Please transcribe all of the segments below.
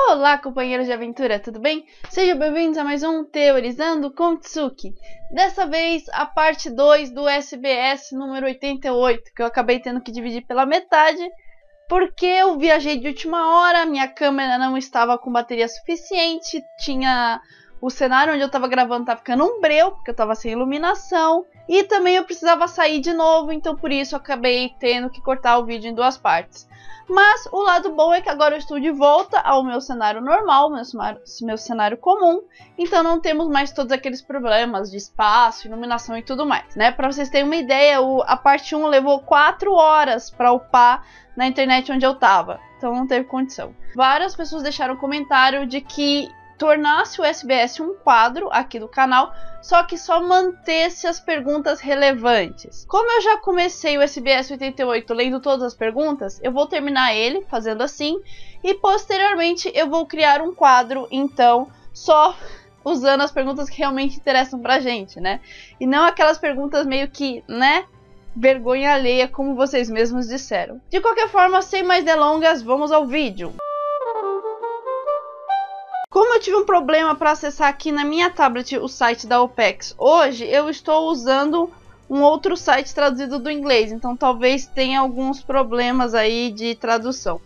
Olá, companheiros de aventura, tudo bem? Sejam bem-vindos a mais um Teorizando com Tsuki. Dessa vez, a parte 2 do SBS número 88, que eu acabei tendo que dividir pela metade, porque eu viajei de última hora, minha câmera não estava com bateria suficiente, tinha o cenário onde eu estava gravando estava ficando um breu, porque eu estava sem iluminação, e também eu precisava sair de novo, então por isso eu acabei tendo que cortar o vídeo em duas partes. Mas o lado bom é que agora eu estou de volta ao meu cenário normal, meu cenário comum, então não temos mais todos aqueles problemas de espaço, iluminação e tudo mais, né? Para vocês terem uma ideia, a parte 1 levou 4 horas para upar na internet onde eu estava, então não teve condição. Várias pessoas deixaram comentário de que tornasse o SBS um quadro aqui do canal, só que só mantesse as perguntas relevantes. Como eu já comecei o SBS 88 lendo todas as perguntas, eu vou terminar ele fazendo assim, e posteriormente eu vou criar um quadro, então, só usando as perguntas que realmente interessam pra gente, né? E não aquelas perguntas meio que, né, vergonha alheia, como vocês mesmos disseram. De qualquer forma, sem mais delongas, vamos ao vídeo. Como eu tive um problema para acessar aqui na minha tablet o site da OPEX hoje, eu estou usando um outro site traduzido do inglês, então talvez tenha alguns problemas aí de tradução,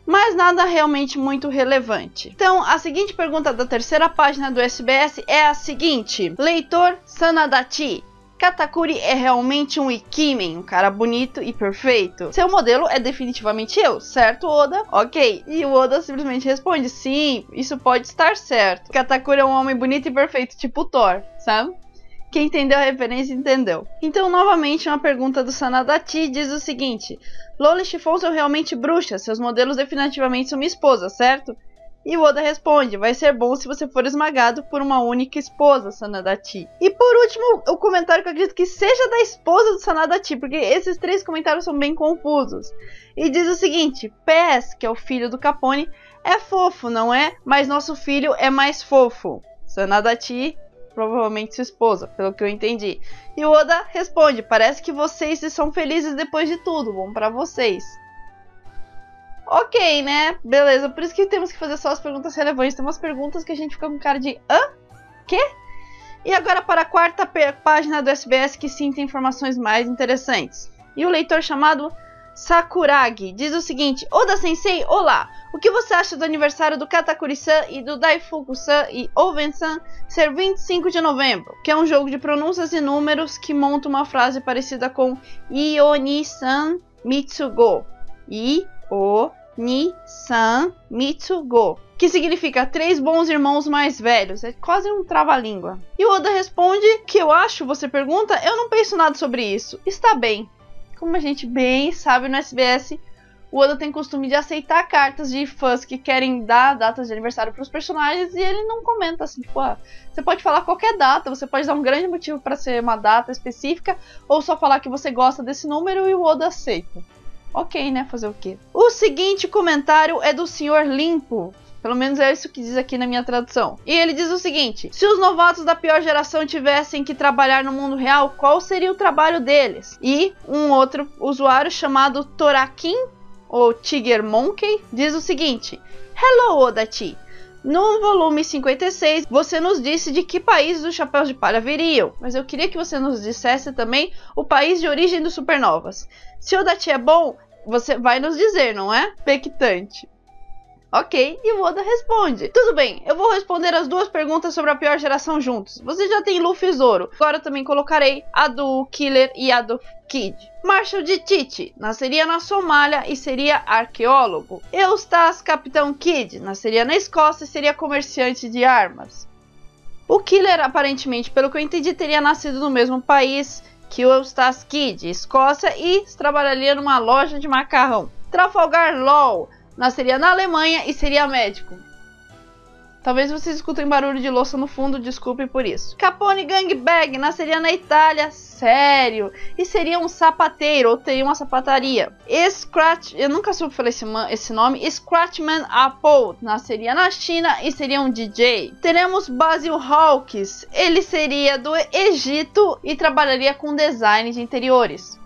mas nada realmente muito relevante. Então, a seguinte pergunta da terceira página do SBS é a seguinte: Leitor Sanadachi, Katakuri é realmente um Ikimen, um cara bonito e perfeito? Seu modelo é definitivamente eu, certo, Oda? Ok. E o Oda simplesmente responde: sim, isso pode estar certo. Katakuri é um homem bonito e perfeito, tipo Thor, sabe? Quem entendeu a referência entendeu. Então, novamente, uma pergunta do Sanadachi diz o seguinte: Loli Chiffon são realmente bruxas, seus modelos definitivamente são minha esposa, certo? E o Oda responde: vai ser bom se você for esmagado por uma única esposa, Sanadachi. E por último, o comentário que eu acredito que seja da esposa do Sanadachi, porque esses três comentários são bem confusos. E diz o seguinte: PS, que é o filho do Capone, é fofo, não é? Mas nosso filho é mais fofo. Sanadachi, provavelmente sua esposa, pelo que eu entendi. E o Oda responde: parece que vocês são felizes depois de tudo, bom pra vocês. Ok, né? Beleza, por isso que temos que fazer só as perguntas relevantes. Tem umas perguntas que a gente fica com cara de hã? Quê? E agora para a quarta página do SBS, que sim tem informações mais interessantes. E o leitor chamado Sakuragi diz o seguinte: Oda Sensei, olá! O que você acha do aniversário do Katakuri-san e do Daifuku-san e Oven-san ser 25 de novembro? Que é um jogo de pronúncias e números que monta uma frase parecida com Ioni-san Mitsugo. Ni-san Mitsugo, que significa 3 bons irmãos mais velhos. É quase um trava-língua. E o Oda responde: que eu acho, você pergunta? Eu não penso nada sobre isso. Está bem. Como a gente bem sabe, no SBS, o Oda tem costume de aceitar cartas de fãs que querem dar datas de aniversário para os personagens, e ele não comenta assim, tipo, você pode falar qualquer data, você pode dar um grande motivo para ser uma data específica, ou só falar que você gosta desse número e o Oda aceita. Ok, né? Fazer o quê? O seguinte comentário é do Sr. Limpo. Pelo menos é isso que diz aqui na minha tradução. E ele diz o seguinte: se os novatos da pior geração tivessem que trabalhar no mundo real, qual seria o trabalho deles? E um outro usuário chamado Torakin, ou Tiger Monkey, diz o seguinte: Hello, Odachi. No volume 56, você nos disse de que país os chapéus de palha viriam, mas eu queria que você nos dissesse também o país de origem dos supernovas. Se o Odachi é bom, você vai nos dizer, não é? Expectante. Ok, e o Oda responde: tudo bem, eu vou responder as duas perguntas sobre a pior geração juntos. Você já tem Luffy e Zoro, agora eu também colocarei a do Killer e a do Kid. Marshall de Tite nasceria na Somália e seria arqueólogo. Eustace Capitão Kid nasceria na Escócia e seria comerciante de armas. O Killer, aparentemente, pelo que eu entendi, teria nascido no mesmo país que o Eustace Kid, Escócia, e trabalharia numa loja de macarrão. Trafalgar Law nasceria na Alemanha e seria médico. Talvez vocês escutem barulho de louça no fundo, desculpem por isso. Capone Gangbang nasceria na Itália, sério, e seria um sapateiro, ou teria uma sapataria. Scratch, eu nunca soube falar esse nome, Scratchman Apple nasceria na China e seria um DJ. Teremos Basil Hawkes, ele seria do Egito e trabalharia com design de interiores.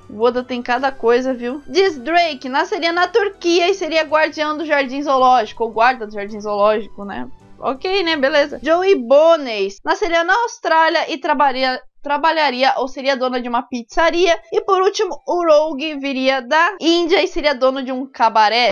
O Oda tem cada coisa, viu? Diz Drake nasceria na Turquia e seria guardião do jardim zoológico, ou guarda do jardim zoológico, né? Ok, né? Beleza. Joey Bones nasceria na Austrália e trabalharia ou seria dona de uma pizzaria. E por último, o Rogue viria da Índia e seria dono de um cabaré.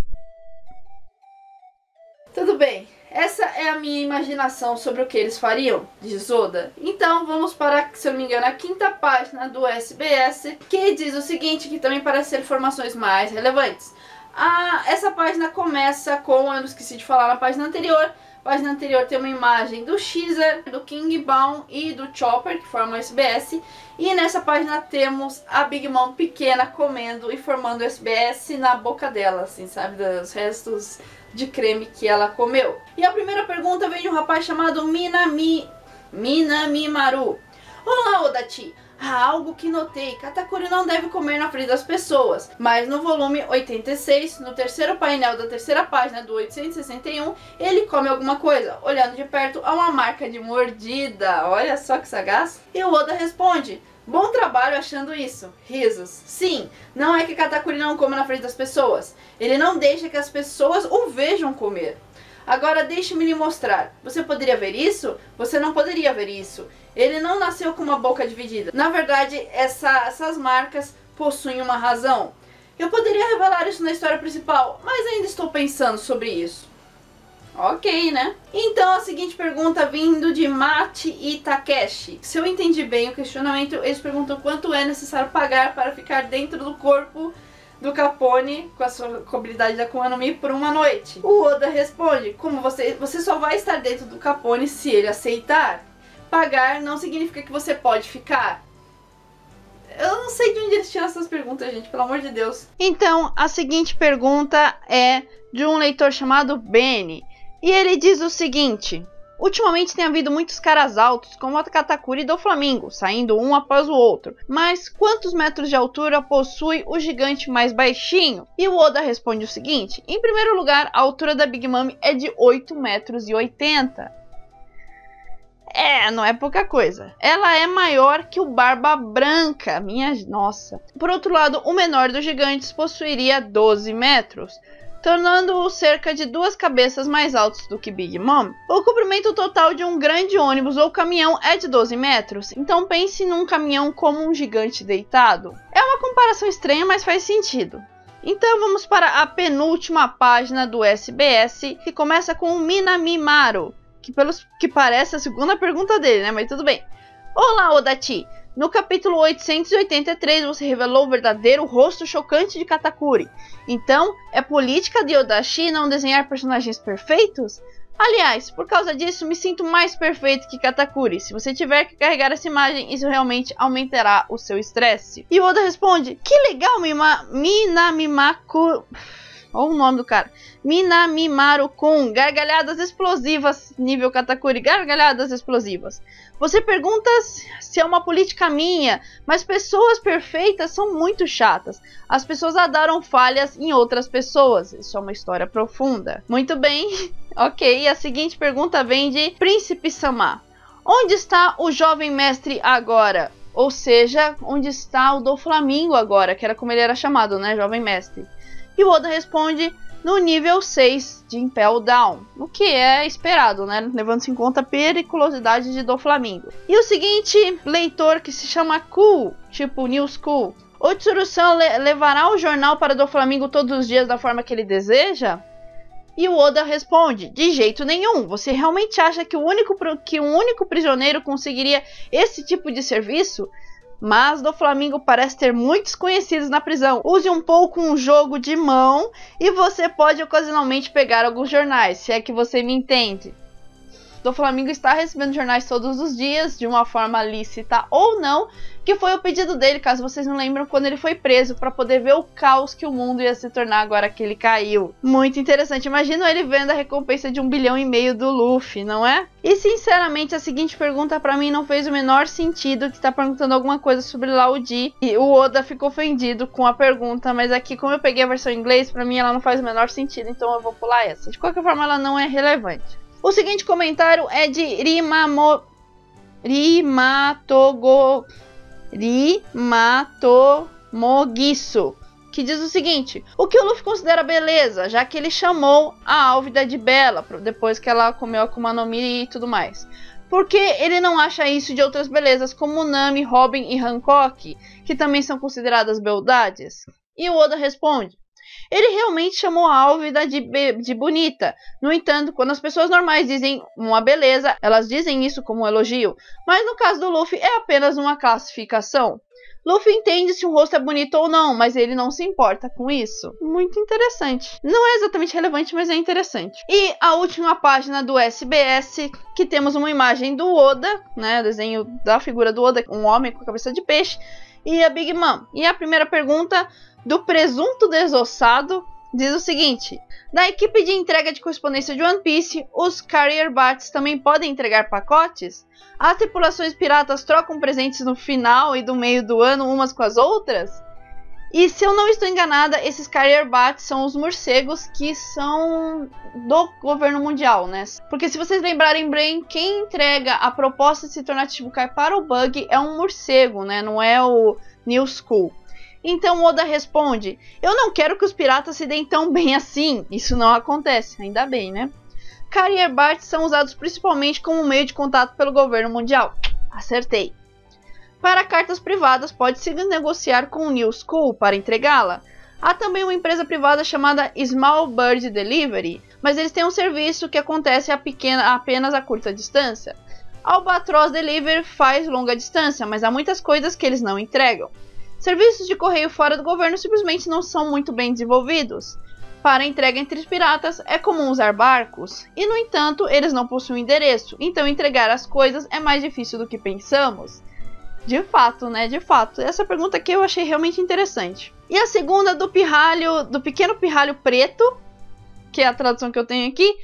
Tudo bem. Essa é a minha imaginação sobre o que eles fariam, diz Oda. Então vamos para, se eu não me engano, a 5ª página do SBS, que diz o seguinte, que também parece ser informações mais relevantes. Essa página começa com, eu não esqueci de falar na página anterior, a página anterior tem uma imagem do Caesar, do King Baum e do Chopper, que formam o SBS. E nessa página temos a Big Mom pequena comendo e formando o SBS na boca dela, assim, sabe, dos restos de creme que ela comeu. E a primeira pergunta vem de um rapaz chamado Minamimaru. Olá, Odachi. Há algo que notei. Katakuri não deve comer na frente das pessoas. Mas no volume 86, no terceiro painel da terceira página do 861, ele come alguma coisa. Olhando de perto, há uma marca de mordida. Olha só que sagaz. E o Oda responde: bom trabalho achando isso. Risos. Sim, não é que Katakuri não come na frente das pessoas. Ele não deixa que as pessoas o vejam comer. Agora deixe-me lhe mostrar. Você poderia ver isso? Você não poderia ver isso. Ele não nasceu com uma boca dividida. Na verdade, essas marcas possuem uma razão. Eu poderia revelar isso na história principal, mas ainda estou pensando sobre isso. Ok, né? Então a seguinte pergunta vindo de Mati e Takeshi. Se eu entendi bem o questionamento, eles perguntam quanto é necessário pagar para ficar dentro do corpo do Capone com a sua habilidade da Akuma no Mi por uma noite. O Oda responde: como você só vai estar dentro do Capone se ele aceitar. Pagar não significa que você pode ficar. Eu não sei de onde eles tiram essas perguntas, gente, pelo amor de Deus. Então, a seguinte pergunta é de um leitor chamado Benny. E ele diz o seguinte: ultimamente tem havido muitos caras altos, como a Katakuri e Doflamingo, saindo um após o outro. Mas quantos metros de altura possui o gigante mais baixinho? E o Oda responde o seguinte: em primeiro lugar, a altura da Big Mom é de 8,80 metros. Não é pouca coisa. Ela é maior que o Barba Branca, minha nossa. Por outro lado, o menor dos gigantes possuiria 12 metros. Tornando-o cerca de 2 cabeças mais altos do que Big Mom. O comprimento total de um grande ônibus ou caminhão é de 12 metros, então pense num caminhão como um gigante deitado. É uma comparação estranha, mas faz sentido. Então vamos para a penúltima página do SBS, que começa com o Minamimaru, que parece a segunda pergunta dele, né? Mas tudo bem. Olá, Odachi. No capítulo 883, você revelou o verdadeiro rosto chocante de Katakuri. Então, é política de Odachi não desenhar personagens perfeitos? Aliás, por causa disso, me sinto mais perfeito que Katakuri. Se você tiver que carregar essa imagem, isso realmente aumentará o seu estresse. E Oda responde: que legal, Minamimaku... Olha o nome do cara. Minamimaru-kun, gargalhadas explosivas, nível Katakuri, gargalhadas explosivas. Você pergunta se é uma política minha, mas pessoas perfeitas são muito chatas. As pessoas adoram falhas em outras pessoas. Isso é uma história profunda. Muito bem. Ok, a seguinte pergunta vem de Príncipe Sama. Onde está o jovem mestre agora? Ou seja, onde está o Doflamingo agora, que era como ele era chamado, né, jovem mestre. E o Oda responde: no nível 6 de Impel Down, o que é esperado, né, levando-se em conta a periculosidade de Doflamingo. E o seguinte leitor, que se chama Cool, tipo New School: o Tsuru-san levará o jornal para Doflamingo todos os dias da forma que ele deseja? E o Oda responde: de jeito nenhum. Você realmente acha que um único prisioneiro conseguiria esse tipo de serviço? Mas Doflamingo parece ter muitos conhecidos na prisão. Use um pouco um jogo de mão e você pode ocasionalmente pegar alguns jornais, se é que você me entende. Doflamingo está recebendo jornais todos os dias, de uma forma lícita ou não, que foi o pedido dele, caso vocês não lembram, quando ele foi preso, para poder ver o caos que o mundo ia se tornar agora que ele caiu. Muito interessante, imagina ele vendo a recompensa de 1,5 bilhão do Luffy, não é? E sinceramente, a seguinte pergunta pra mim não fez o menor sentido, que está perguntando alguma coisa sobre Laudi, e o Oda ficou ofendido com a pergunta, mas aqui, como eu peguei a versão em inglês, pra mim ela não faz o menor sentido, então eu vou pular essa. De qualquer forma, ela não é relevante. O seguinte comentário é de Rimatomogiso, que diz o seguinte: o que o Luffy considera beleza, já que ele chamou a Álvida de bela, depois que ela comeu a Akuma no Mi e tudo mais. Porque ele não acha isso de outras belezas, como Nami, Robin e Hancock, que também são consideradas beldades? E o Oda responde: ele realmente chamou a Álvida de bonita. No entanto, quando as pessoas normais dizem uma beleza, elas dizem isso como um elogio. Mas no caso do Luffy, é apenas uma classificação. Luffy entende se um rosto é bonito ou não, mas ele não se importa com isso. Muito interessante. Não é exatamente relevante, mas é interessante. E a última página do SBS, que temos uma imagem do Oda, né, desenho da figura do Oda, um homem com a cabeça de peixe, e a Big Mom. E a primeira pergunta do presunto desossado diz o seguinte: da equipe de entrega de correspondência de One Piece, os Carrier Bats também podem entregar pacotes? As tripulações piratas trocam presentes no final e do meio do ano umas com as outras? E se eu não estou enganada, esses Carrier Bats são os morcegos que são do governo mundial, né? Porque se vocês lembrarem bem, quem entrega a proposta de se tornar Chichibukai para o Bug é um morcego, né? Não é o New School. Então Oda responde: eu não quero que os piratas se deem tão bem assim. Isso não acontece, ainda bem, né? Carrier Bats são usados principalmente como meio de contato pelo governo mundial. Acertei. Para cartas privadas, pode-se negociar com o New School para entregá-la. Há também uma empresa privada chamada Small Bird Delivery, mas eles têm um serviço que acontece apenas a curta distância. Albatross Delivery faz longa distância, mas há muitas coisas que eles não entregam. Serviços de correio fora do governo simplesmente não são muito bem desenvolvidos. Para entrega entre os piratas, é comum usar barcos, e no entanto, eles não possuem endereço, então entregar as coisas é mais difícil do que pensamos. De fato, né? De fato. Essa pergunta aqui eu achei realmente interessante. E a segunda do pequeno pirralho preto, que é a tradução que eu tenho aqui,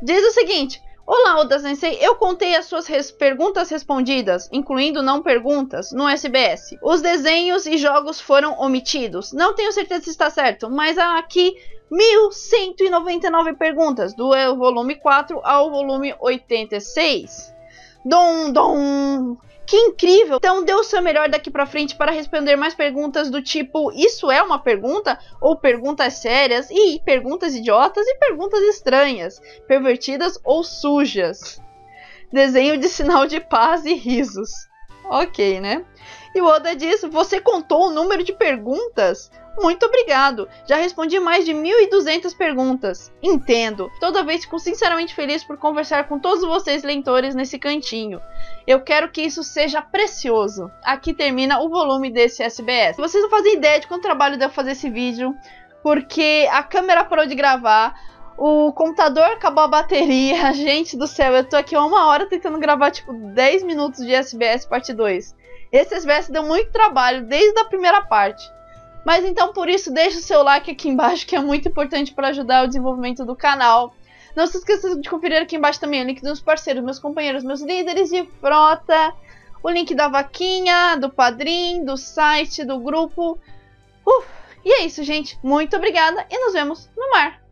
diz o seguinte: olá, Oda Sensei, eu contei as suas perguntas respondidas, incluindo não perguntas, no SBS. Os desenhos e jogos foram omitidos. Não tenho certeza se está certo, mas há aqui 1199 perguntas, do volume 4 ao volume 86. Dom! Que incrível! Então dê o seu melhor daqui pra frente para responder mais perguntas do tipo: isso é uma pergunta? Ou perguntas sérias? E perguntas idiotas e perguntas estranhas, pervertidas ou sujas. Desenho de sinal de paz e risos. Ok, né? E o Oda diz: você contou o número de perguntas? Muito obrigado, já respondi mais de 1.200 perguntas. Entendo, toda vez fico sinceramente feliz por conversar com todos vocês leitores nesse cantinho. Eu quero que isso seja precioso. Aqui termina o volume desse SBS. Vocês não fazem ideia de quanto trabalho deu fazer esse vídeo, porque a câmera parou de gravar, o computador acabou a bateria. Gente do céu, eu tô aqui há 1 hora tentando gravar tipo 10 minutos de SBS parte 2. Esse SBS deu muito trabalho desde a primeira parte. Mas então por isso deixa o seu like aqui embaixo, que é muito importante para ajudar o desenvolvimento do canal. Não se esqueça de conferir aqui embaixo também o link dos parceiros, meus companheiros, meus líderes de frota, o link da vaquinha, do padrinho, do site, do grupo. E é isso, gente. Muito obrigada e nos vemos no mar.